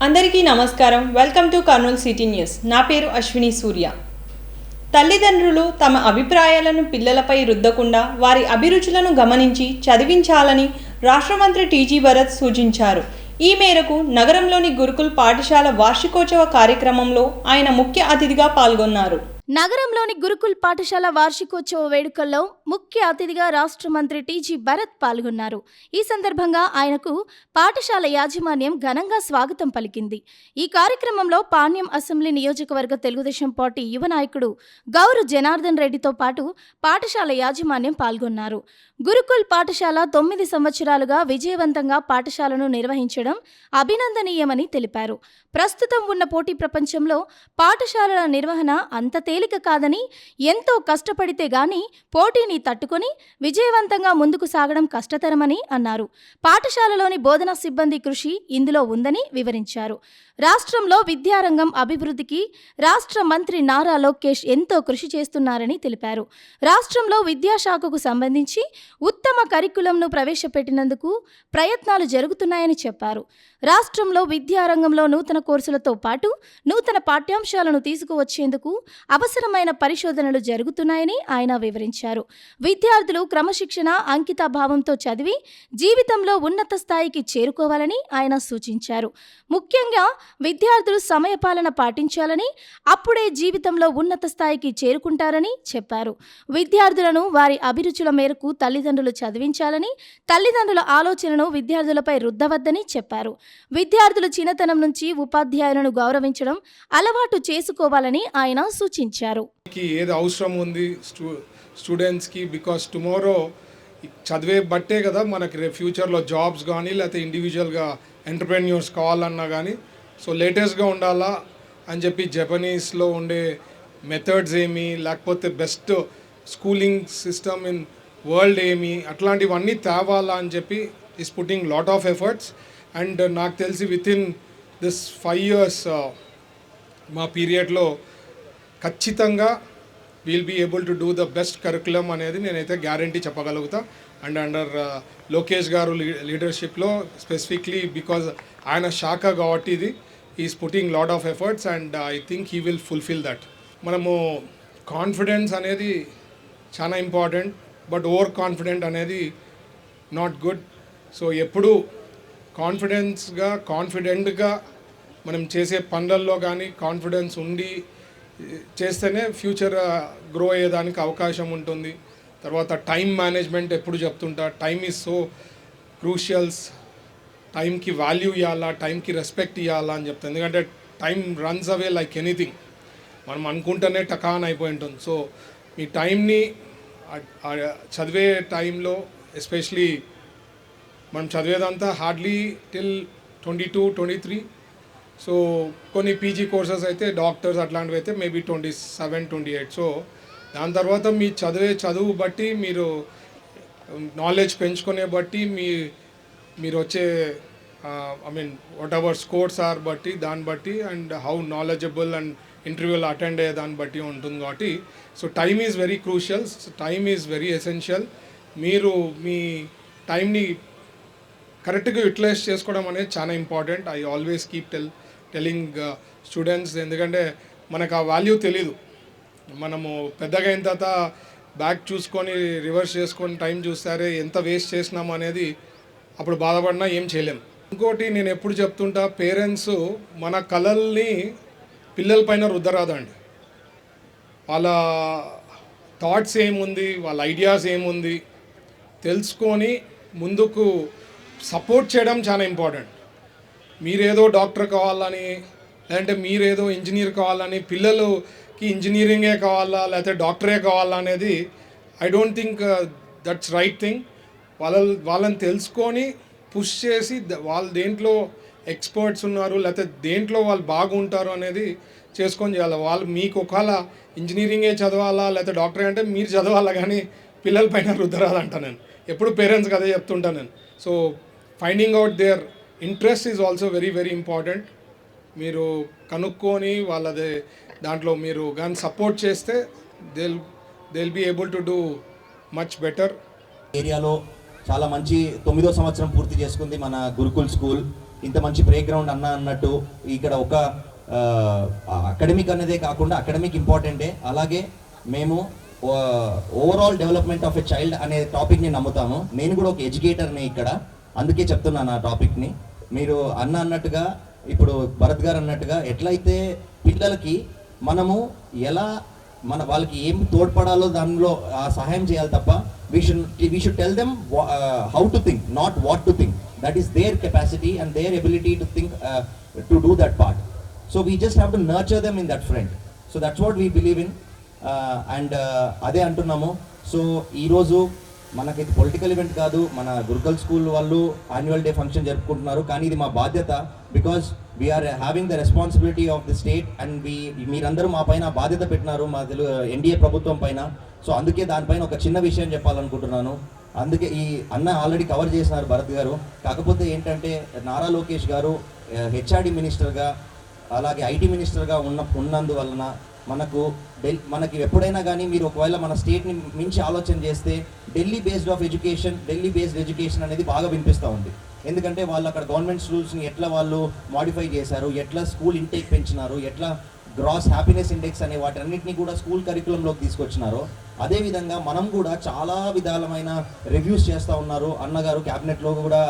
అందరికీ నమస్కారం. Welcome to Kurnool city news. నా పేరు అశ్విని సూర్య. తల్లిదండ్రులు తమ అభిప్రాయాలను పిల్లలపై రుద్దకుండా వారి అభిరుచులను గమనించి చదివించాలని రాష్ట్ర మంత్రి టీజీ భరత్ సూచించారు. ఈ మేరకు నగరంలోని గురుకుల్ పాఠశాల వార్షికోత్సవ కార్యక్రమంలో ఆయన ముఖ్య అతిథిగా పాల్గొన్నారు. నగరంలోని గురుకుల్ పాఠశాల వార్షికోత్సవ వేడుకల్లో ముఖ్య అతిథిగా రాష్ట్ర మంత్రి టీజీ భరత్ పాల్గొన్నారు. ఈ సందర్భంగా ఆయనకు పాఠశాల యాజమాన్యం ఘనంగా స్వాగతం పలికింది. ఈ కార్యక్రమంలో పాణ్యం అసెంబ్లీ నియోజకవర్గ తెలుగుదేశం పార్టీ యువ నాయకుడు గౌరు జనార్దన్ రెడ్డితో పాటు పాఠశాల యాజమాన్యం పాల్గొన్నారు. గురుకుల్ పాఠశాల 9 సంవత్సరాలుగా విజయవంతంగా పాఠశాలను నిర్వహించడం అభినందనీయమని తెలిపారు. ప్రస్తుతం ఉన్న పోటీ ప్రపంచంలో పాఠశాలల నిర్వహణ అంత తేలిక కాదని, ఎంతో కష్టపడితే గాని పోటీని తట్టుకొని విజయవంతంగా ముందుకు సాగడం కష్టతరమని అన్నారు. పాఠశాలలోని బోధనా సిబ్బంది కృషి ఇందులో ఉందని వివరించారు. రాష్ట్రంలో విద్యారంగం అభివృద్ధికి రాష్ట్ర మంత్రి నారా లోకేష్ ఎంతో కృషి చేస్తున్నారని తెలిపారు. రాష్ట్రంలో విద్యాశాఖకు సంబంధించి ఉత్తమ కరికులంను ప్రవేశపెట్టినందుకు ప్రయత్నాలు జరుగుతున్నాయని చెప్పారు. రాష్ట్రంలో విద్యారంగంలో నూతన కోర్సులతో పాటు నూతన పాఠ్యాంశాలను తీసుకువచ్చేందుకు అవసరమైన పరిశోధనలు జరుగుతున్నాయని ఆయన వివరించారు. విద్యార్థులు క్రమశిక్షణ, అంకితభావంతో చదివి జీవితంలో ఉన్నత స్థాయికి చేరుకోవాలని ఆయన సూచించారు. ముఖ్యంగా విద్యార్థులు సమయపాలన పాటించాలని, అప్పుడే జీవితంలో ఉన్నత స్థాయికి చేరుకుంటారని చెప్పారు. విద్యార్థులను వారి అభిరుచుల మేరకు తల్లిదండ్రులు చదివించాలని, తల్లిదండ్రుల ఆలోచనను విద్యార్థులపై రుద్దవద్దని చెప్పారు. విద్యార్థులు చిన్నతనం నుంచి ఉపాధ్యాయులను గౌరవించడం అలవాటు చేసుకోవాలని ఆయన సూచించారు. ఏది అవసరం ఉంది స్టూడెంట్స్కి, బికాస్ టుమారో చదివే బట్టే కదా మనకి ఫ్యూచర్లో జాబ్స్ కానీ లేకపోతే ఇండివిజువల్గా ఎంటర్ప్రెన్యూర్స్ కావాలన్నా కానీ సో లేటెస్ట్గా ఉండాలా అని చెప్పి జపనీస్లో ఉండే మెథడ్స్ ఏమి, లేకపోతే best schooling system in world ఏమి, అట్లాంటివన్నీ తేవాలా అని చెప్పి is putting lot of efforts. And నాకు తెలిసి విత్ ఇన్ దిస్ 5 years మా పీరియడ్లో ఖచ్చితంగా will be able to do the best curriculum అనేది నేనైతే గ్యారంటీ చెప్పగలుగుతా. అండ్ అండర్ లోకేష్ గారు లీడర్షిప్లో స్పెసిఫిక్లీ బికాజ్ ఆయన శాఖ కాబట్టి ఇది is putting lot of efforts and I think he will fulfil that. మనము కాన్ఫిడెన్స్ అనేది చాలా ఇంపార్టెంట్, బట్ ఓవర్ కాన్ఫిడెంట్ అనేది నాట్ గుడ్. సో ఎప్పుడు కాన్ఫిడెంట్గా మనం చేసే పనులలో కానీ కాన్ఫిడెన్స్ ఉండి చేస్తేనే ఫ్యూచర్ గ్రో అయ్యేదానికి అవకాశం ఉంటుంది. తర్వాత టైం మేనేజ్మెంట్ ఎప్పుడు చెప్తుంటా, టైం ఈజ్ సో క్రూషియల్స్. టైంకి వాల్యూ ఇవ్వాలా, టైంకి రెస్పెక్ట్ ఇవ్వాలా అని చెప్తాను. ఎందుకంటే టైం రన్స్ అవే లైక్ ఎనీథింగ్, మనం అనుకుంటేనే టకాన్ అయిపోయి ఉంటుంది. సో మీ టైంని చదివే టైంలో ఎస్పెషలీ మనం చదివేదంతా హార్డ్లీ టిల్ 22, 23. సో కొన్ని పీజీ కోర్సెస్ అయితే డాక్టర్స్ అట్లాంటివి అయితే మేబీ 27, 28. సో దాని తర్వాత మీ చదువు బట్టి మీరు నాలెడ్జ్ పెంచుకునే బట్టి మీరు వచ్చే వాట్ ఎవర్ స్కోర్స్ ఆర్ బట్టి దాన్ని బట్టి అండ్ హౌ నాలెడ్జబుల్ అండ్ ఇంటర్వ్యూలు అటెండ్ అయ్యే దాన్ని బట్టి ఉంటుంది. కాబట్టి so time is very crucial, time is very essential. మీరు మీ టైంని కరెక్ట్గా యూటిలైజ్ చేసుకోవడం అనేది చాలా important. I always keep telling students, ఎందుకంటే మనకు ఆ వాల్యూ తెలీదు. మనము పెద్దగా అయిన తర్వాత బ్యాక్ చూసుకొని రివర్స్ చేసుకొని టైం చూస్తారే ఎంత వేస్ట్ చేసినాము అనేది అప్పుడు బాధపడినా ఏం చేయలేం. ఇంకోటి నేను ఎప్పుడు చెప్తుంటా, పేరెంట్స్ మన కలల్ని పిల్లలపైన రుద్దరాదండి. వాళ్ళ థాట్స్ ఏముంది, వాళ్ళ ఐడియాస్ ఏముంది తెలుసుకొని ముందుకు సపోర్ట్ చేయడం చాలా ఇంపార్టెంట్. మీరేదో డాక్టర్ కావాలని లేదంటే మీరేదో ఇంజనీర్ కావాలని, పిల్లలకి ఇంజనీరింగే కావాలా లేకపోతే డాక్టరే కావాలా అనేది I don't think that's right thing. వాళ్ళని తెలుసుకొని పుష్ చేసి వాళ్ళు దేంట్లో ఎక్స్పర్ట్స్ ఉన్నారు లేకపోతే దేంట్లో వాళ్ళు బాగుంటారు అనేది చేసుకొని చేయాలి. వాళ్ళు మీకు ఒకవేళ ఇంజనీరింగే చదవాలా లేకపోతే డాక్టరే అంటే మీరు చదవాలా, కానీ పిల్లల పైన రుద్దరాదంట. నేను ఎప్పుడు పేరెంట్స్కి అదే చెప్తుంటాను నేను. So finding out their interest is also very very important. మీరు కనుక్కొని వాళ్ళది దాంట్లో మీరు కానీ సపోర్ట్ చేస్తే they'll be able to do much better. ఏరియాలో చాలా మంచి 9వ సంవత్సరం పూర్తి చేసుకుంది మన గురుకుల్ స్కూల్. ఇంత మంచి ప్లే గ్రౌండ్ అన్నట్టు ఇక్కడ ఒక అకాడమిక్ అనేదే కాకుండా అకాడమిక్ ఇంపార్టెంటే, అలాగే మేము overall development of a child అనే టాపిక్ని నమ్ముతాము. నేను కూడా ఒక ఎడ్యుకేటర్ని ఇక్కడ, అందుకే చెప్తున్నాను ఆ టాపిక్ని. మీరు అన్నట్టుగా ఇప్పుడు భరత్ గారు అన్నట్టుగా ఎట్లయితే పిల్లలకి మనము ఎలా వాళ్ళకి ఏం తోడ్పడాలో దానిలో సహాయం చేయాలి తప్ప we should tell them how to think, not what to think. That is their capacity and their ability to think, to do that part. So we just have to nurture them in that front. So that's what we believe in, and అదే అంటున్నాము. So ఈరోజు మనకి political event కాదు, మన Gurukul school వాళ్ళు annual day function జరుపుకుంటున్నారు, కానీ ఇది మా బాధ్యత. Because we are having the responsibility of the state and మీరందరూ మా పైన బాధ్యత పెట్టినారు, మా ఎన్డీఏ ప్రభుత్వం పైన. సో అందుకే దానిపైన ఒక చిన్న విషయం చెప్పాలనుకుంటున్నాను. అందుకే ఈ అన్న ఆల్రెడీ కవర్ చేసినారు భరత్ గారు. కాకపోతే ఏంటంటే నారా లోకేష్ గారు హెచ్ఆర్డి మినిస్టర్గా అలాగే ఐటీ మినిస్టర్గా ఉన్నందువలన మనకి ఎప్పుడైనా కానీ మీరు ఒకవేళ మన స్టేట్ని మించి ఆలోచన చేస్తే ఢిల్లీ బేస్డ్ ఎడ్యుకేషన్ అనేది బాగా వినిపిస్తూ ఉంది. ఎందుకంటే వాళ్ళు అక్కడ గవర్నమెంట్ రూల్స్ని ఎట్లా వాళ్ళు మాడిఫై చేశారు, ఎట్లా స్కూల్ ఇంటేక్ పెంచినారు, ఎట్లా గ్రాస్ హ్యాపీనెస్ ఇండెక్స్ అనే వాటన్నిటిని కూడా స్కూల్ కరికులంలోకి తీసుకొచ్చినారు. అదేవిధంగా మనం కూడా చాలా విధాలమైన రివ్యూస్ చేస్తూ ఉన్నారు. అన్నగారు క్యాబినెట్లో కూడా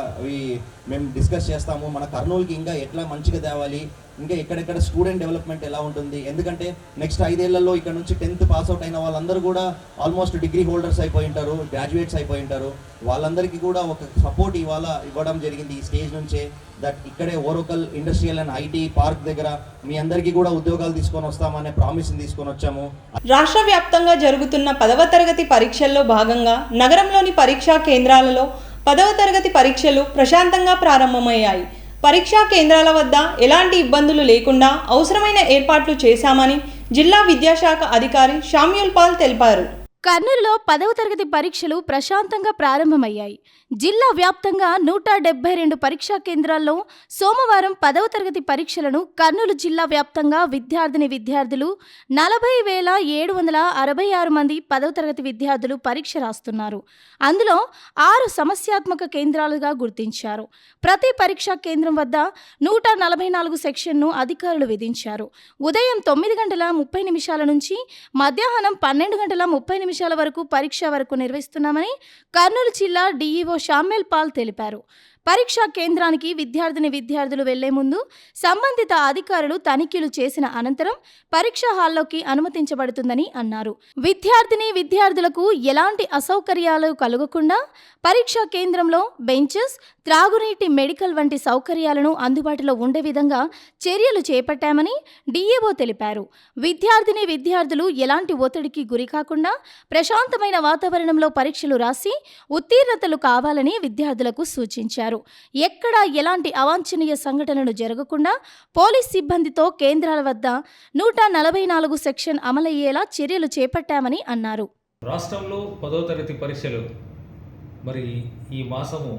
మేము డిస్కస్ చేస్తాము. మన కర్నూలుకి ఇంకా ఎట్లా మంచిగా తేవాలి, ఇంకా ఎక్కడెక్కడ స్టూడెంట్ డెవలప్మెంట్ ఎలా ఉంటుంది. ఎందుకంటే నెక్స్ట్ 5 ఏళ్లలో ఇక్కడ నుంచి 10th పాస్అవుట్ అయిన వాళ్ళందరూ కూడా ఆల్మోస్ట్ డిగ్రీ హోల్డర్స్ అయిపోయి ఉంటారు, గ్రాడ్యుయేట్స్ అయిపోయి ఉంటారు. వాళ్ళందరికీ కూడా ఒక సపోర్ట్ ఇవ్వడం జరిగింది ఈ స్టేజ్ నుంచే. దట్ ఇక్కడే Orvakal industrial and IT park దగ్గర మీ అందరికీ కూడా ఉద్యోగాలు తీసుకొని వస్తామనే ప్రామిస్ని తీసుకొని వచ్చాము. రాష్ట్ర వ్యాప్తంగా జరుగుతున్న 10వ తరగతి పరీక్షల్లో భాగంగా నగరంలోని పరీక్షా కేంద్రాలలో 10వ తరగతి పరీక్షలు ప్రశాంతంగా ప్రారంభమయ్యాయి. పరీక్షా కేంద్రాల వద్ద ఎలాంటి ఇబ్బందులు లేకుండా అవసరమైన ఏర్పాట్లు చేశామని జిల్లా విద్యాశాఖ అధికారి శామ్యూల్ పాల్ తెలిపారు. కర్నూలులో 10వ తరగతి పరీక్షలు ప్రశాంతంగా ప్రారంభమయ్యాయి. జిల్లా వ్యాప్తంగా 172 పరీక్షా కేంద్రాల్లో సోమవారం 10వ తరగతి పరీక్షలను కర్నూలు జిల్లా వ్యాప్తంగా విద్యార్థులు 40,766 మంది 10వ తరగతి విద్యార్థులు పరీక్ష రాస్తున్నారు. అందులో 6 సమస్యాత్మక కేంద్రాలుగా గుర్తించారు. ప్రతి పరీక్షా కేంద్రం వద్ద 144 సెక్షన్ను అధికారులు విధించారు. ఉదయం 9:30 నుంచి మధ్యాహ్నం 12:30 వరకు పరీక్ష వరకు నిర్వహిస్తున్నామని కర్నూలు జిల్లా డీఈఓ శామ్యూల్ పాల్ తెలిపారు. పరీక్షా కేంద్రానికి విద్యార్థులు వెళ్లే ముందు సంబంధిత అధికారులు తనిఖీలు చేసిన అనంతరం పరీక్షా హాల్లోకి అనుమతించబడుతుందని అన్నారు. విద్యార్థులకు ఎలాంటి అసౌకర్యాలు కలగకుండా పరీక్షా కేంద్రంలో బెంచెస్, త్రాగునీటి, మెడికల్ వంటి సౌకర్యాలను అందుబాటులో ఉండే విధంగా చర్యలు చేపట్టామని డీఈఓ తెలిపారు. విద్యార్థులు ఎలాంటి ఒత్తిడికి గురికాకుండా ప్రశాంతమైన వాతావరణంలో పరీక్షలు రాసి ఉత్తీర్ణతలు కావాలని విద్యార్థులకు సూచించారు. ఎక్కడా ఎలాంటి అవాంఛనీయ సంఘటనలు జరగకుండా పోలీస్ సిబ్బందితో కేంద్రాల వద్ద 144 సెక్షన్ అమలయ్యేలా చర్యలు చేపట్టామని అన్నారు. రాష్ట్రంలో 10వ తరగతి పరీక్షలు మరి ఈ మాసము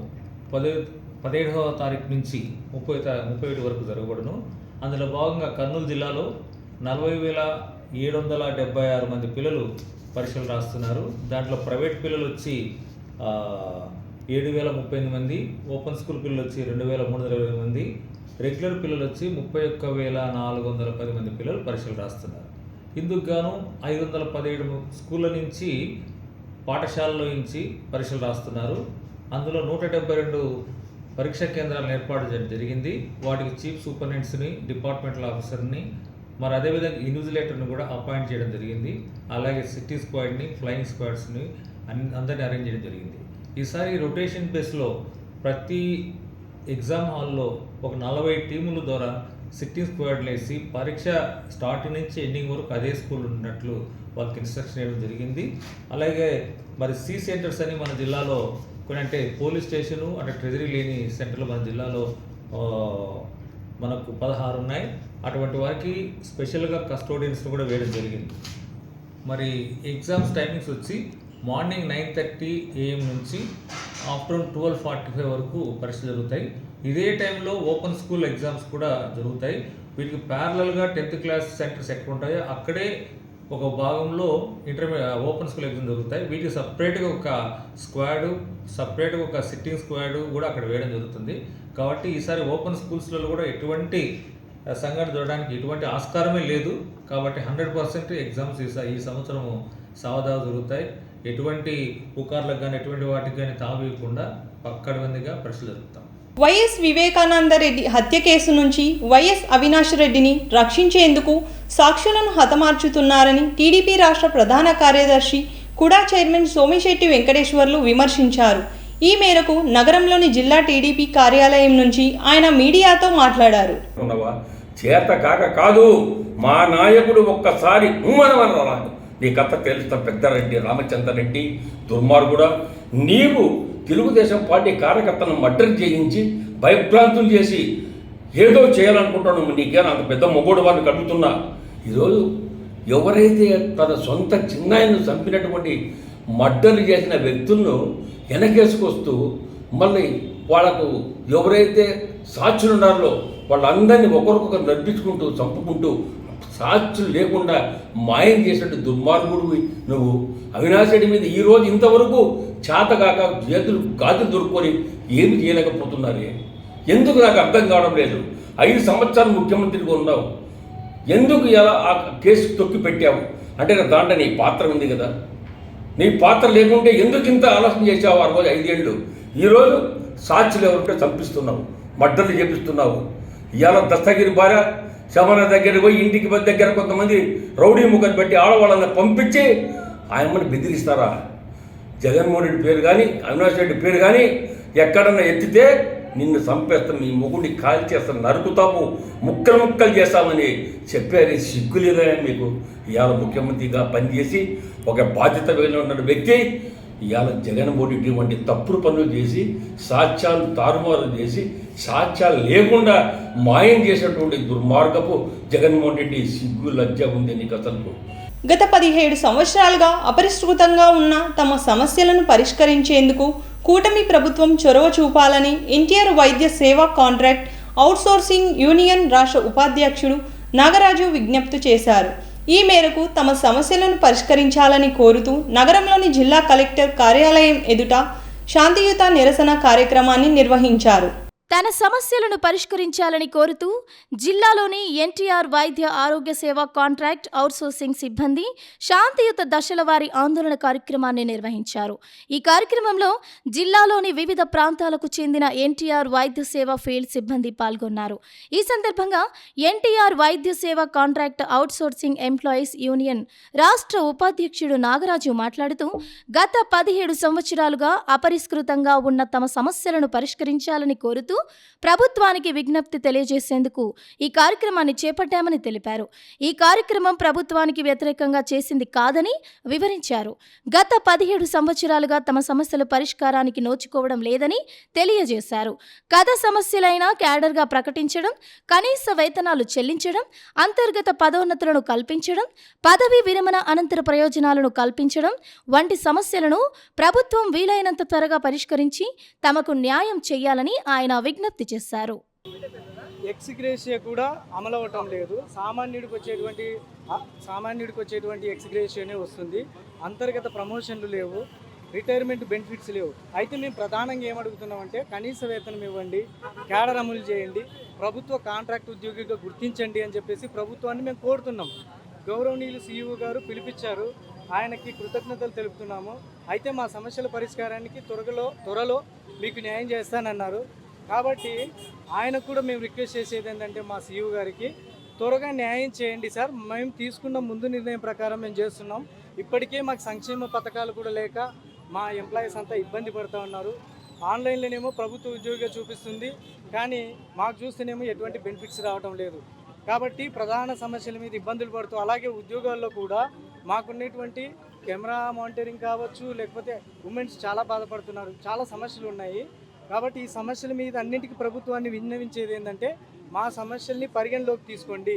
17వ తారీఖు నుంచి 31 వరకు జరగబడును. అందులో భాగంగా కర్నూలు జిల్లాలో 40,776 మంది పిల్లలు పరీక్షలు రాస్తున్నారు. దాంట్లో ప్రైవేట్ పిల్లలు వచ్చి 7,038 మంది, ఓపెన్ స్కూల్ పిల్లలు వచ్చి 2,320 మంది, రెగ్యులర్ పిల్లలు వచ్చి 31,410 మంది పిల్లలు పరీక్షలు రాస్తున్నారు. ఇందుకు గాను 517 స్కూళ్ళ నుంచి పాఠశాలలో నుంచి పరీక్షలు రాస్తున్నారు. అందులో 172 పరీక్షా కేంద్రాలను ఏర్పాటు చేయడం జరిగింది. వాటికి చీఫ్ సూపరింటెండెంట్స్ని, డిపార్ట్మెంటల్ ఆఫీసర్ని, మరి అదేవిధంగా ఇన్విజిలేటర్ని కూడా అపాయింట్ చేయడం జరిగింది. అలాగే సిటీ స్క్వాడ్ని, ఫ్లయింగ్ స్క్వాడ్స్ని అందరినీ అరేంజ్ చేయడం జరిగింది. ఈసారి రొటేషన్ బేస్లో ప్రతి ఎగ్జామ్ హాల్లో ఒక 40 టీముల ద్వారా సిట్టింగ్ స్క్వాడ్లు వేసి పరీక్ష స్టార్టింగ్ నుంచి ఎండింగ్ వరకు అదే స్కూల్ ఉన్నట్లు వాళ్ళకి ఇన్స్ట్రక్షన్ ఇవ్వడం జరిగింది. అలాగే మరి సి సెంటర్స్ అని మన జిల్లాలో కొన్ని, అంటే పోలీస్ స్టేషను అంటే ట్రెజరీ లేని సెంటర్లు మన జిల్లాలో మనకు 16 ఉన్నాయి. అటువంటి వారికి స్పెషల్గా కస్టోడియన్స్ని కూడా వేయడం జరిగింది. మరి ఎగ్జామ్స్ టైమింగ్స్ వచ్చి మార్నింగ్ 9:30 AM నుంచి ఆఫ్టర్నూన్ 12:45 వరకు పరీక్షలు జరుగుతాయి. ఇదే టైంలో ఓపెన్ స్కూల్ ఎగ్జామ్స్ కూడా జరుగుతాయి. వీటికి ప్యారలల్గా 10th క్లాస్ సెంటర్స్ ఎక్కడ ఉంటాయో అక్కడే ఒక భాగంలో ఓపెన్ స్కూల్ ఎగ్జామ్ జరుగుతాయి. వీటికి సపరేట్గా ఒక స్క్వాడ్ సపరేట్గా ఒక సిట్టింగ్ స్క్వాడ్ కూడా అక్కడ వేయడం జరుగుతుంది. కాబట్టి ఈసారి ఓపెన్ స్కూల్స్లలో కూడా ఎటువంటి సంఘటన జరగడానికి ఎటువంటి ఆస్కారమే లేదు. కాబట్టి 100% ఎగ్జామ్స్ ఈ సంవత్సరం సావధావ జరుగుతాయి. ఎటువంటి పుకార్లకు కానీ ఎటువంటి వాటికి కానీ తావీయకుండా పక్కడబందిగా పరీక్షలు జరుగుతాం. వైఎస్ వివేకానందరెడ్డి హత్య కేసు నుంచి వైఎస్ అవినాష్ రెడ్డిని రక్షించేందుకు సాక్షులను హతమార్చుతున్నారని టీడీపీ రాష్ట్ర ప్రధాన కార్యదర్శి కుడా చైర్మన్ సోమిశెట్టి వెంకటేశ్వర్లు విమర్శించారు. ఈ మేరకు నగరంలోని జిల్లా టీడీపీ కార్యాలయం నుంచి ఆయన మీడియాతో మాట్లాడారు. చేత కాదు, మా నాయకుడు ఒక్కసారి రాదు, నీ కథ తెలుస్తా. పెద్దరెడ్డి రామచంద్రరెడ్డి దుర్మార్గుడా, నీవు తెలుగుదేశం పార్టీ కార్యకర్తలను మర్డర్ చేయించి భయభ్రాంతులు చేసి ఏదో చేయాలనుకుంటున్నావు. నీకేనా అంత పెద్ద మొగోడు వారిని కడుగుతున్నా. ఈరోజు ఎవరైతే తన సొంత చిన్నాయను చంపినటువంటి మర్డర్లు చేసిన వ్యక్తులను వెనకేసుకొస్తూ మళ్ళీ వాళ్ళకు ఎవరైతే సాక్షులు ఉన్నారో వాళ్ళందరినీ ఒకరికొకరు నడిపించుకుంటూ చంపుకుంటూ సాక్షులు లేకుండా మాయం చేసినట్టు దుర్మార్గుడు నువ్వు. అవినాష్ రెడ్డి మీద ఈరోజు ఇంతవరకు చేతగాక చేతులు గాజులు దొరుకుకొని ఏమి చేయలేకపోతున్నారే? ఎందుకు నాకు అర్థం కావడం లేదు. 5 సంవత్సరాలు ముఖ్యమంత్రిగా ఉన్నావు, ఎందుకు ఇలా ఆ కేసు తొక్కి పెట్టావు? అంటే దాంట్లో నీ పాత్ర ఉంది కదా. నీ పాత్ర లేకుంటే ఎందుకు ఇంత ఆలోచన చేసావు? ఆ రోజు 5 ఏళ్ళు. ఈరోజు సాక్షులు ఎవరికో చంపిస్తున్నావు, మర్డర్లు చేపిస్తున్నావు. ఇవాళ దస్తగిరి భార్య శమన దగ్గర పోయి ఇంటికి దగ్గర కొంతమంది రౌడీ ముఖం పెట్టి ఆడవాళ్ళని పంపించి ఆయమ్మని బెదిరిస్తారా? జగన్మోహన్ రెడ్డి పేరు కానీ అవినాష్ రెడ్డి పేరు కానీ ఎక్కడన్నా ఎత్తితే నిన్ను చంపేస్తాం, నీ మొగుడిని కాల్ చేస్తాం, నరుకుతాము, ముక్కలు చేస్తామని చెప్పారు. సిగ్గు లేదా మీకు? ఇవాళ ముఖ్యమంత్రిగా పనిచేసి ఒక బాధ్యత ఉన్న వ్యక్తి ఇవాళ జగన్మోహన్ రెడ్డి వంటి తప్పుడు పనులు చేసి సాక్ష్యాలు తారుమారు చేసి సాక్ష్యాలు లేకుండా మాయం చేసినటువంటి దుర్మార్గపు జగన్మోహన్ రెడ్డి సిగ్గు లజ్జ ఉంది నీకు అసలు. గత 17 సంవత్సరాలుగా అపరిష్కృతంగా ఉన్న తమ సమస్యలను పరిష్కరించేందుకు కూటమి ప్రభుత్వం చొరవ చూపాలని ఎన్టీఆర్ వైద్య సేవా కాంట్రాక్ట్ అవుట్సోర్సింగ్ యూనియన్ రాష్ట్ర ఉపాధ్యక్షుడు నాగరాజు విజ్ఞప్తి చేశారు. ఈ మేరకు తమ సమస్యలను పరిష్కరించాలని కోరుతూ నగరంలోని జిల్లా కలెక్టర్ కార్యాలయం ఎదుట శాంతియుత నిరసన కార్యక్రమాన్ని నిర్వహించారు. తన సమస్యలను పరిష్కరించాలని కోరుతూ జిల్లాలోని ఎన్టీఆర్ వైద్య ఆరోగ్య సేవా కాంట్రాక్ట్ అవుట్సోర్సింగ్ సిబ్బంది శాంతియుత దశల వారి ఆందోళన కార్యక్రమాన్ని నిర్వహించారు. ఈ కార్యక్రమంలో జిల్లాలోని వివిధ ప్రాంతాలకు చెందిన ఎన్టీఆర్ వైద్య సేవ ఫీల్డ్ సిబ్బంది పాల్గొన్నారు. ఈ సందర్భంగా ఎన్టీఆర్ వైద్య సేవ కాంట్రాక్ట్ అవుట్సోర్సింగ్ ఎంప్లాయీస్ యూనియన్ రాష్ట్ర ఉపాధ్యక్షుడు నాగరాజు మాట్లాడుతూ గత 17 సంవత్సరాలుగా అపరిష్కృతంగా ఉన్న తమ సమస్యలను పరిష్కరించాలని కోరుతూ ప్రభుత్వానికి విజ్ఞప్తి తెలియజేసేందుకు ఈ కార్యక్రమాన్ని చేపట్టామని తెలిపారు. ఈ కార్యక్రమం ప్రభుత్వానికి వ్యతిరేకంగా చేసింది కాదని వివరించారు. గత 17 సంవత్సరాలుగా తమ సమస్యల పరిష్కారానికి నోచుకోవడం లేదని తెలియజేశారు. కథ సమస్యలైన క్యాడర్గా ప్రకటించడం, కనీస వేతనాలు చెల్లించడం, అంతర్గత పదోన్నతులను కల్పించడం, పదవీ విరమణ అనంతర ప్రయోజనాలను కల్పించడం వంటి సమస్యలను ప్రభుత్వం వీలైనంత త్వరగా పరిష్కరించి తమకు న్యాయం చేయాలని ఆయన విజ్ఞప్తి చేశారు. ఎక్స్గ్రేషియా కూడా అమలు అవటం లేదు. సామాన్యుడికి వచ్చేటువంటి ఎక్స్గ్రేషియానే వస్తుంది. అంతర్గత ప్రమోషన్లు లేవు, రిటైర్మెంట్ బెనిఫిట్స్ లేవు. అయితే మేము ప్రధానంగా ఏమడుగుతున్నామంటే కనీస వేతనం ఇవ్వండి, క్యాడర్ అమలు చేయండి, ప్రభుత్వ కాంట్రాక్ట్ ఉద్యోగిగా గుర్తించండి అని చెప్పేసి ప్రభుత్వాన్ని మేము కోరుతున్నాం. గౌరవనీయులు సీఈఓ గారు పిలిపించారు, ఆయనకి కృతజ్ఞతలు తెలుపుతున్నాము. అయితే మా సమస్యల పరిష్కారానికి త్వరలో మీకు న్యాయం చేస్తానన్నారు. కాబట్టి ఆయనకు కూడా మేము రిక్వెస్ట్ చేసేది ఏంటంటే మా సీఈఓ గారికి త్వరగా న్యాయం చేయండి సార్. మేము తీసుకున్న ముందు నిర్ణయం ప్రకారం మేము చేస్తున్నాం. ఇప్పటికే మాకు సంక్షేమ పథకాలు కూడా లేక మా ఎంప్లాయీస్ అంతా ఇబ్బంది పడుతూ ఉన్నారు. ఆన్లైన్లోనేమో ప్రభుత్వ ఉద్యోగిగా చూపిస్తుంది, కానీ మాకు చూస్తేనేమో ఎటువంటి బెనిఫిట్స్ రావడం లేదు. కాబట్టి ప్రధాన సమస్యల మీద ఇబ్బందులు పడుతూ, అలాగే ఉద్యోగాల్లో కూడా మాకున్నటువంటి కెమెరా మానిటరింగ్ కావచ్చు, లేకపోతే ఉమెన్స్ చాలా బాధపడుతున్నారు, చాలా సమస్యలు ఉన్నాయి. కాబట్టి ఈ సమస్యల మీద అన్నింటికీ ప్రభుత్వాన్ని విన్నవించేది ఏంటంటే మా సమస్యల్ని పరిగణలోకి తీసుకోండి.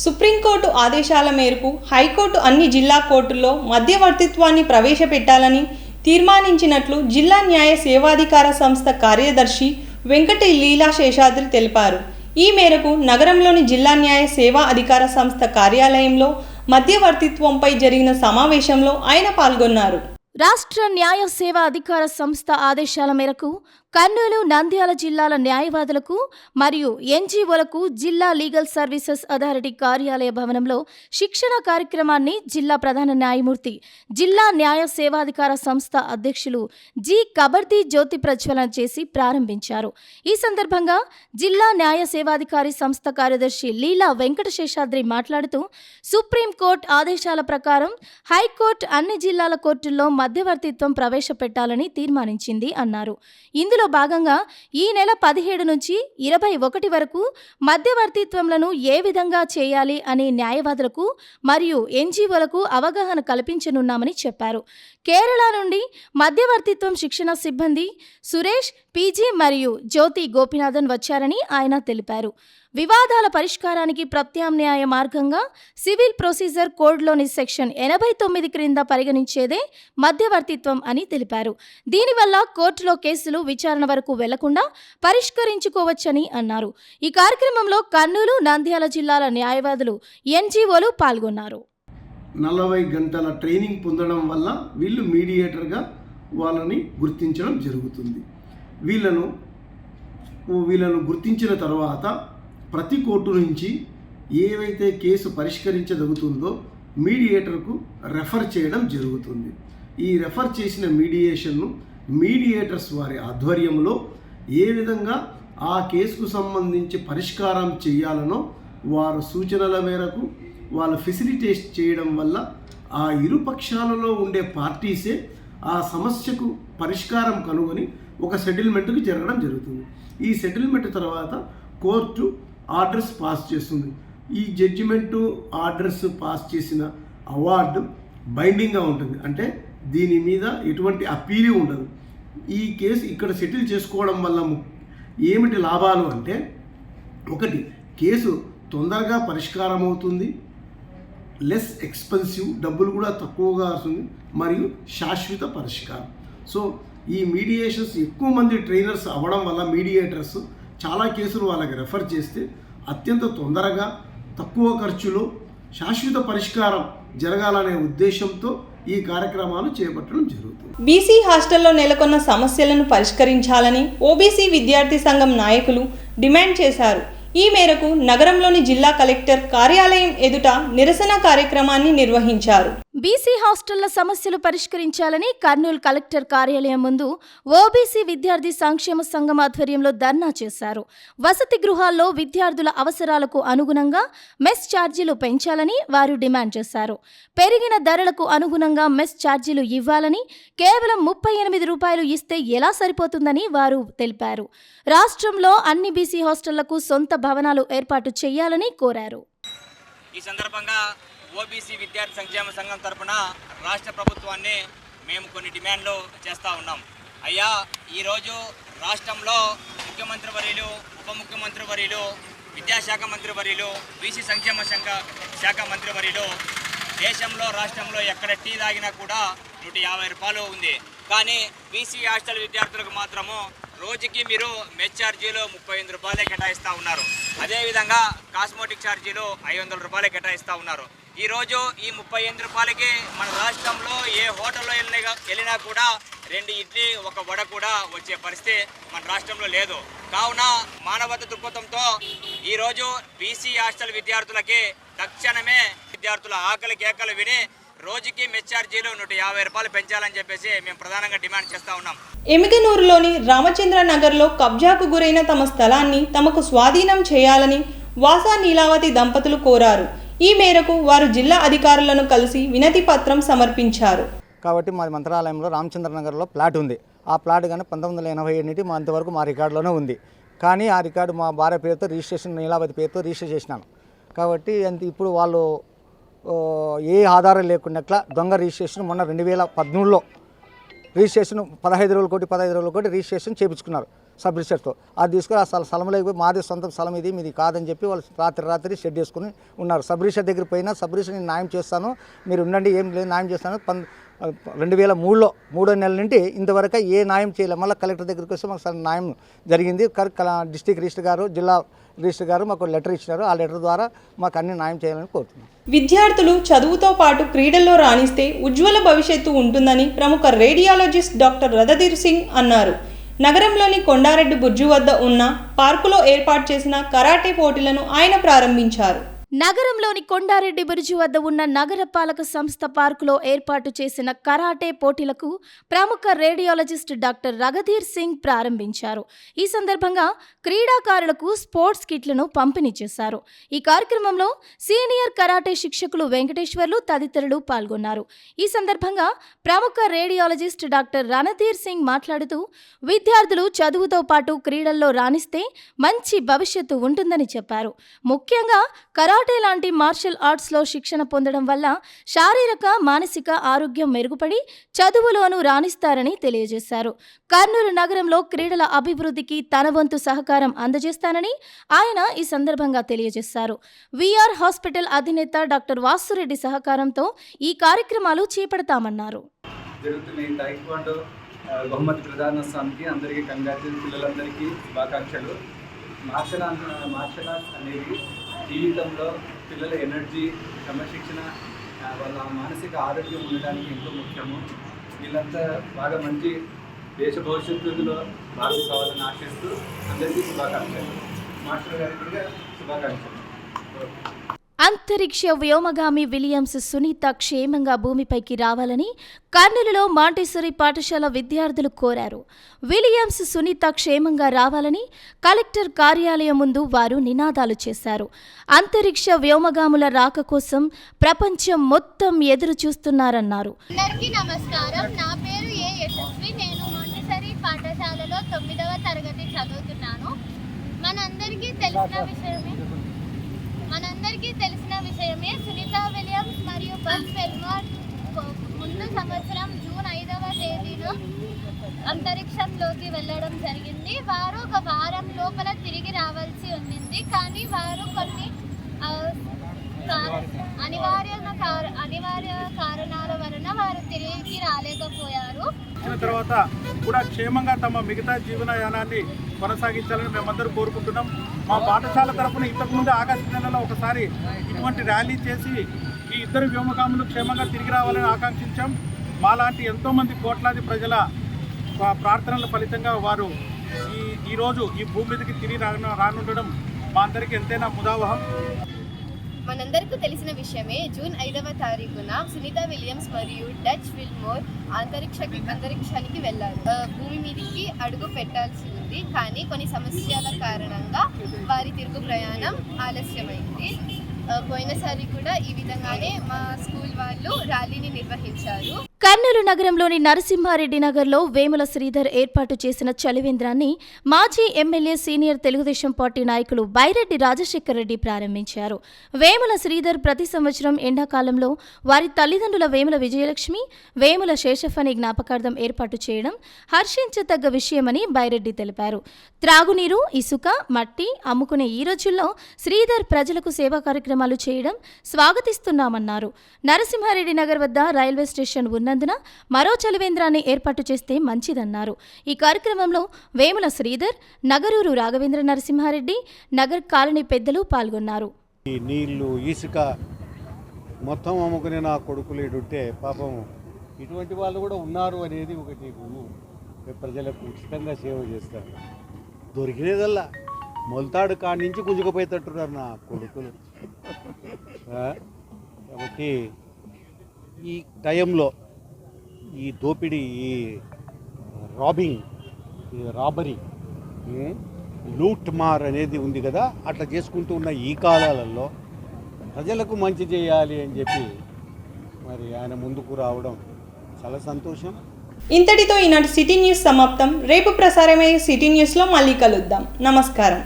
సుప్రీంకోర్టు ఆదేశాల మేరకు హైకోర్టు అన్ని జిల్లా కోర్టుల్లో మధ్యవర్తిత్వాన్ని ప్రవేశపెట్టాలని తీర్మానించినట్లు జిల్లా న్యాయ సేవాధికార సంస్థ కార్యదర్శి వెంకటి లీలా శేషాద్రి తెలిపారు. ఈ మేరకు నగరంలోని జిల్లా న్యాయ సేవా అధికార సంస్థ కార్యాలయంలో మధ్యవర్తిత్వంపై జరిగిన సమావేశంలో ఆయన పాల్గొన్నారు. రాష్ట్ర న్యాయ సేవా అధికార సంస్థ ఆదేశాల మేరకు కర్నూలు, నంద్యాల జిల్లాల న్యాయవాదులకు మరియు ఎన్జీఓలకు జిల్లా లీగల్ సర్వీసెస్ అథారిటీ కార్యాలయ భవనంలో శిక్షణ కార్యక్రమాన్ని జిల్లా ప్రధాన న్యాయమూర్తి, జిల్లా న్యాయ సేవాధికార సంస్థ అధ్యక్షులు జి. కబర్ది జ్యోతి ప్రజ్వలన చేసి ప్రారంభించారు. ఈ సందర్భంగా జిల్లా న్యాయ సేవాధికారి సంస్థ కార్యదర్శి లీలా వెంకటశేషాద్రి మాట్లాడుతూ, సుప్రీంకోర్టు ఆదేశాల ప్రకారం హైకోర్టు అన్ని జిల్లాల కోర్టుల్లో మధ్యవర్తిత్వం ప్రవేశపెట్టాలని తీర్మానించింది అన్నారు. ఇందులో భాగంగా ఈ నెల 17 నుంచి 21 వరకు మధ్యవర్తిత్వంలను ఏ విధంగా చేయాలి అని న్యాయవాదులకు మరియు ఎన్జీఓలకు అవగాహన కల్పించనున్నామని చెప్పారు. కేరళ నుండి మధ్యవర్తిత్వం శిక్షణ సిబ్బంది సురేష్, పీజీ మరియు జ్యోతి గోపినాథన్ వచ్చారని ఆయన తెలిపారు. వివాదాల పరిష్కారానికి ప్రత్యామ్నాయ మార్గంగా సివిల్ ప్రొసీజర్ కోడ్లోని సెక్షన్ 89 క్రింద పరిగణించేదే మధ్యవర్తిత్వం అని తెలిపారు. దీనివల్ల కోర్టులో కేసులు విచారణ వరకు వెళ్లకుండా పరిష్కరించుకోవచ్చని అన్నారు. ఈ కార్యక్రమంలో కర్నూలు, నంద్యాల జిల్లాల న్యాయవాదులు, ఎన్జీఓలు పాల్గొన్నారు. 40 గంటల ట్రైనింగ్ పొందడం వల్ల వీళ్ళు మీడియేటర్గా వాళ్ళని గుర్తించడం జరుగుతుంది. వీళ్ళను గుర్తించిన తర్వాత ప్రతి కోర్టు నుంచి ఏవైతే కేసు పరిష్కరించదగుతుందో మీడియేటర్కు రెఫర్ చేయడం జరుగుతుంది. ఈ రెఫర్ చేసిన మీడియేషన్ను మీడియేటర్స్ వారి ఆధ్వర్యంలో ఏ విధంగా ఆ కేసుకు సంబంధించి పరిష్కారం చేయాలనో వారి సూచనల మేరకు వాళ్ళు ఫెసిలిటేట్ చేయడం వల్ల ఆ ఇరు పక్షాలలో ఉండే పార్టీసే ఆ సమస్యకు పరిష్కారం కనుగొని ఒక సెటిల్మెంట్కి జరగడం జరుగుతుంది. ఈ సెటిల్మెంట్ తర్వాత కోర్టు ఆర్డర్స్ పాస్ చేస్తుంది. ఈ జడ్జిమెంటు ఆర్డర్స్ పాస్ చేసిన అవార్డు బైండింగ్గా ఉంటుంది. అంటే దీని మీద ఎటువంటి అప్పీలు ఉండదు. ఈ కేసు ఇక్కడ సెటిల్ చేసుకోవడం వల్ల ఏమిటి లాభాలు అంటే, ఒకటి, కేసు తొందరగా పరిష్కారం అవుతుంది, లెస్ ఎక్స్పెన్సివ్, డబ్బులు కూడా తక్కువగా వస్తుంది, మరియు శాశ్వత పరిష్కారం. సో ఈ మీడియేషన్స్ ఎక్కువ మంది ట్రైనర్స్ అవ్వడం వల్ల మీడియేటర్స్ చాలా కేసులు వాళ్ళకి రెఫర్ చేస్తే అత్యంత తొందరగా తక్కువ ఖర్చులో శాశ్వత పరిష్కారం జరగాలనే ఉద్దేశంతో ఈ కార్యక్రమాలు చేపట్టడం జరుగుతుంది. బీసీ హాస్టల్లో నెలకొన్న సమస్యలను పరిష్కరించాలని ఓబీసీ విద్యార్థి సంఘం నాయకులు డిమాండ్ చేశారు. ఈ మేరకు నగరంలోని జిల్లా కలెక్టర్ కార్యాలయం ఎదుట నిరసన కార్యక్రమాన్ని నిర్వహించారు. బీసీ హాస్టళ్ల సమస్యలు పరిష్కరించాలని కర్నూలు కలెక్టర్ కార్యాలయం ముందు ఓబీసీ విద్యార్థి సంక్షేమ సంఘం ఆధ్వర్యంలో ధర్నా చేశారు. వసతి గృహాల్లో విద్యార్థుల అవసరాలకు అనుగుణంగా మెస్ ఛార్జీలు పెంచాలని వారు డిమాండ్ చేశారు. పెరిగిన ధరలకు అనుగుణంగా మెస్ ఛార్జీలు ఇవ్వాలని, కేవలం 38 రూపాయలు ఇస్తే ఎలా సరిపోతుందని వారు తెలిపారు. రాష్ట్రంలో అన్ని బీసీ హాస్టళ్లకు సొంత భవనాలు ఏర్పాటు చేయాలని కోరారు. ఈ సందర్భంగా ఓబీసీ విద్యార్థి సంక్షేమ సంఘం తరఫున రాష్ట్ర ప్రభుత్వాన్ని మేము కొన్ని డిమాండ్లు చేస్తూ ఉన్నాం. అయ్యా, ఈరోజు రాష్ట్రంలో ముఖ్యమంత్రి వర్యులు, ఉప ముఖ్యమంత్రి వర్యులు, విద్యాశాఖ మంత్రి వర్యులు, బీసీ సంక్షేమ శాఖ మంత్రి వర్యులు దేశంలో, రాష్ట్రంలో ఎక్కడ టీ తాగినా కూడా 150 రూపాయలు ఉంది. కానీ బీసీ హాస్టల్ విద్యార్థులకు మాత్రము రోజుకి మీరు మెస్ ఛార్జీలు 38 రూపాయలే కేటాయిస్తూ ఉన్నారు. అదేవిధంగా కాస్మోటిక్ ఛార్జీలు 500 రూపాయలే కేటాయిస్తూ ఉన్నారు. ఈరోజు ఈ 38 రూపాయలకి మన రాష్ట్రంలో ఏ హోటల్లో వెళ్ళినా కూడా 2 ఇడ్లీ 1 వడ కూడా వచ్చే పరిస్థితి మన రాష్ట్రంలో లేదు. కావున మానవత దృక్పథంతో ఈరోజు బీసీ హాస్టల్ విద్యార్థులకి తక్షణమే విద్యార్థుల ఆకలి కేకలు విని రోజుకి మెస్ ఛార్జీలు 150 రూపాయలు పెంచాలని చెప్పేసి మేము ప్రధానంగా డిమాండ్ చేస్తూ ఉన్నాం. ఎమిగనూరులోని రామచంద్ర నగర్లో కబ్జాకు గురైన తమ స్థలాన్ని తమకు స్వాధీనం చేయాలని వాసా నీలావతి దంపతులు కోరారు. ఈ మేరకు వారు జిల్లా అధికారులను కలిసి వినతి పత్రం సమర్పించారు. కాబట్టి మా మంత్రాలయంలో రామచంద్ర నగర్లో ప్లాట్ ఉంది. ఆ ప్లాట్ కానీ 1987 నుండి మా అంతవరకు మా రికార్డులోనే ఉంది. కానీ ఆ రికార్డు మా భార్య పేరుతో రిజిస్ట్రేషన్, నీలావతి పేరుతో రిజిస్టర్ చేసినాను. కాబట్టి ఇప్పుడు వాళ్ళు ఏ ఆధారం లేకుండా దొంగ రిజిస్ట్రేషన్ మొన్న 2013లో రిజిస్ట్రేషన్ 15 రోజుల కోటి రిజిస్ట్రేషన్ చేయించుకున్నారు సబ్ రిజిస్టర్తో. అది తీసుకుని ఆ స్థలం లేకపోయి మాది సొంత స్థలం ఇది, మీది కాదని చెప్పి వాళ్ళు రాత్రి షెడ్ చేసుకుని ఉన్నారు. సబ్ రిజిస్టర్ దగ్గర పోయినా సబ్ రిజిస్టర్ నేను న్యాయం చేస్తాను, మీరు ఉండండి, ఏం లేదు న్యాయం చేస్తాను, 2003లో 3వ నెల నుండి ఇంతవరకు ఏ న్యాయం చేయలేదు. మళ్ళీ కలెక్టర్ దగ్గరికి వస్తే మాకు సార్ న్యాయం జరిగింది. డిస్ట్రిక్ట్ రిజిస్టర్ గారు, జిల్లా రిజిస్టర్ గారు మాకు లెటర్ ఇచ్చినారు. ఆ లెటర్ ద్వారా మాకు అన్ని న్యాయం చేయాలని కోరుతున్నాం. విద్యార్థులు చదువుతో పాటు క్రీడల్లో రాణిస్తే ఉజ్వల భవిష్యత్తు ఉంటుందని ప్రముఖ రేడియాలజిస్ట్ డాక్టర్ రఘధీర్ సింగ్ అన్నారు. నగరంలోని కొండారెడ్డి బుర్జు వద్ద ఉన్న పార్కులో ఏర్పాటు చేసిన కరాటే పోటీలను ఆయన ప్రారంభించారు. నగరంలోని కొండారెడ్డి బురుజు వద్ద ఉన్న నగరపాలక సంస్థ పార్కులో ఏర్పాటు చేసిన కరాటే పోటీలకు ప్రముఖ రేడియాలజిస్ట్ డాక్టర్ రఘధీర్ సింగ్ ప్రారంభించారు. ఈ సందర్భంగా క్రీడాకారులకు స్పోర్ట్స్ కిట్లను పంపిణీ చేశారు. ఈ కార్యక్రమంలో సీనియర్ కరాటే శిక్షకులు వెంకటేశ్వర్లు తదితరులు పాల్గొన్నారు. ఈ సందర్భంగా ప్రముఖ రేడియాలజిస్ట్ డాక్టర్ రణధీర్ సింగ్ మాట్లాడుతూ విద్యార్థులు చదువుతో పాటు క్రీడల్లో రాణిస్తే మంచి భవిష్యత్తు ఉంటుందని చెప్పారు. ముఖ్యంగా కరాటే లాంటి మార్షల్ ఆర్ట్స్లో శిక్షణ పొందడం వల్ల శారీరక, మానసిక ఆరోగ్యం మెరుగుపడి చదువులోనూ రాణిస్తారని తెలియజేశారు. కర్నూలు నగరంలో క్రీడల అభివృద్ధికి తన వంతు సహకారం అందజేస్తానని ఆయన ఈ సందర్భంగా తెలియజేశారు. విఆర్ హాస్పిటల్ అధినేత డాక్టర్ వాసురెడ్డి సహకారంతో ఈ కార్యక్రమాలు చేపడతామన్నారు. బహుమతి ప్రధానోత్సవానికి అందరికీ కంగ్రాచులేషన్. పిల్లలందరికీ శుభాకాంక్షలు. మార్షల్ ఆర్ట్స్ అనేది జీవితంలో పిల్లల ఎనర్జీ, క్రమశిక్షణ, వాళ్ళ మానసిక ఆరోగ్యం ఉండడానికి ఎంతో ముఖ్యము. వీళ్ళంతా బాగా మంచి దేశ భవిష్యత్తులో భాగం కావాలని ఆశిస్తూ అందరికీ శుభాకాంక్షలు. మాస్టర్ గారికి కూడా శుభాకాంక్షలు. అంతరిక్ష వ్యోమగామి విలియమ్స్ సునీత క్షేమంగా భూమిపైకి రావాలని కర్నూలులో మాంటెసరీ పాఠశాల విద్యార్థులు కోరారు. విలియమ్స్ సునీత క్షేమంగా రావాలని కలెక్టర్ కార్యాలయం ముందు వారు నినాదాలు చేశారు. అంతరిక్ష వ్యోమగాముల రాక కోసం ప్రపంచం మొత్తం ఎదురు చూస్తున్నారన్నారు. అందరికీ నమస్కారం. నా పేరు ఏ యశస్వి. నేను మాంటెసరీ పాఠశాలలో 9వ తరగతి చదువుతున్నాను. మనందరికీ తెలిసిన విషయమే సునీత విలియమ్స్ మరియు బజ్ వెల్మోర్ ముందు సంవత్సరం జూన్ 5వ తేదీన అంతరిక్షంలోకి వెళ్ళడం జరిగింది. వారు ఒక వారం లోపల తిరిగి రావాల్సి ఉండింది. కానీ వారు కొన్ని అనివార్య కారణాల వలన వారు తిరిగి రాలేకపోయారు. తర్వాత కూడా క్షేమంగా తమ మిగతా జీవనయానాన్ని కొనసాగించాలని మేమందరూ కోరుకుంటున్నాం. మా పాఠశాల తరఫున ఇంతకుముందు ఆగస్టు నెలలో ఒకసారి ఇటువంటి ర్యాలీ చేసి ఈ ఇద్దరు వ్యోమగాములు క్షేమంగా తిరిగి రావాలని ఆకాంక్షించాం. మాలాంటి ఎంతోమంది కోట్లాది ప్రజల ప్రార్థనల ఫలితంగా వారు ఈరోజు ఈ భూమి మీదకి తిరిగి రానుండడం మా అందరికీ ఎంతైనా ముదావహం. మనందరికీ తెలిసిన విషయమే జూన్ 5వ తారీఖున సునీత విలియమ్స్ మరియు డచ్ విల్మోర్ అంతరిక్షానికి వెళ్లారు. భూమి మీదకి అడుగు పెట్టాల్సి ఉంది. కానీ కొన్ని సమస్యల కారణంగా వారి తిరుగు ప్రయాణం ఆలస్యమైంది. పోయినసారి కూడా ఈ విధంగానే మా స్కూల్ వాళ్ళు ర్యాలీని నిర్వహించారు. కర్నూలు నగరంలోని నరసింహారెడ్డి నగర్లో వేముల శ్రీధర్ ఏర్పాటు చేసిన చలివేంద్రాన్ని మాజీ ఎమ్మెల్యే సీనియర్ తెలుగుదేశం పార్టీ నాయకులు బైరెడ్డి రాజశేఖర్ రెడ్డి ప్రారంభించారు. వేముల శ్రీధర్ ప్రతి సంవత్సరం ఎండాకాలంలో వారి తల్లిదండ్రుల వేముల విజయలక్ష్మి, వేముల శేషఫని జ్ఞాపకార్థం ఏర్పాటు చేయడం హర్షించదగ్గ విషయమని బైరెడ్డి తెలిపారు. త్రాగునీరు, ఇసుక, మట్టి అమ్ముకునే ఈ రోజుల్లో శ్రీధర్ ప్రజలకు సేవా కార్యక్రమాలు చేయడం స్వాగతిస్తున్నామన్నారు. నరసింహారెడ్డి నగర్ వద్ద రైల్వే స్టేషన్ ఉన్నందున మరో చలివేంద్రాన్ని ఏర్పాటు చేస్తే మంచిదన్నారు. ఈ కార్యక్రమంలో వేముల శ్రీధర్, నగరూరు రాఘవేంద్ర నరసింహారెడ్డి, నగర్ కాలనీ పెద్దలు పాల్గొన్నారు. ఈ నీళ్లు, ఇసుక మొత్తం అమ్ముకునే నా కొడుకులు ఇటుంటే పాపం ఇటువంటి వాళ్ళు కూడా ఉన్నారు అనేది ఒకటి ప్రజలకు ఉచితంగా సేవ చేస్తారు. దొరికినదల్లా మొలతాడు కాడి నుంచి గుంజుకుపోయేటట్టున్నారు నా కొడుకులు. కాబట్టి ఈ టైంలో ఈ దోపిడీ, ఈ రాబరీ, లూట్ మార్ అనేది ఉంది కదా, అట్లా చేసుకుంటూ ఉన్న ఈ కాలాలలో ప్రజలకు మంచి చేయాలి అని చెప్పి మరి ఆయన ముందుకు రావడం చాలా సంతోషం. ఇంతటితో ఈనాటి సిటీ న్యూస్ సమాప్తం. రేపు ప్రసారమయ్యే సిటీ న్యూస్లో మళ్ళీ కలుద్దాం. నమస్కారం.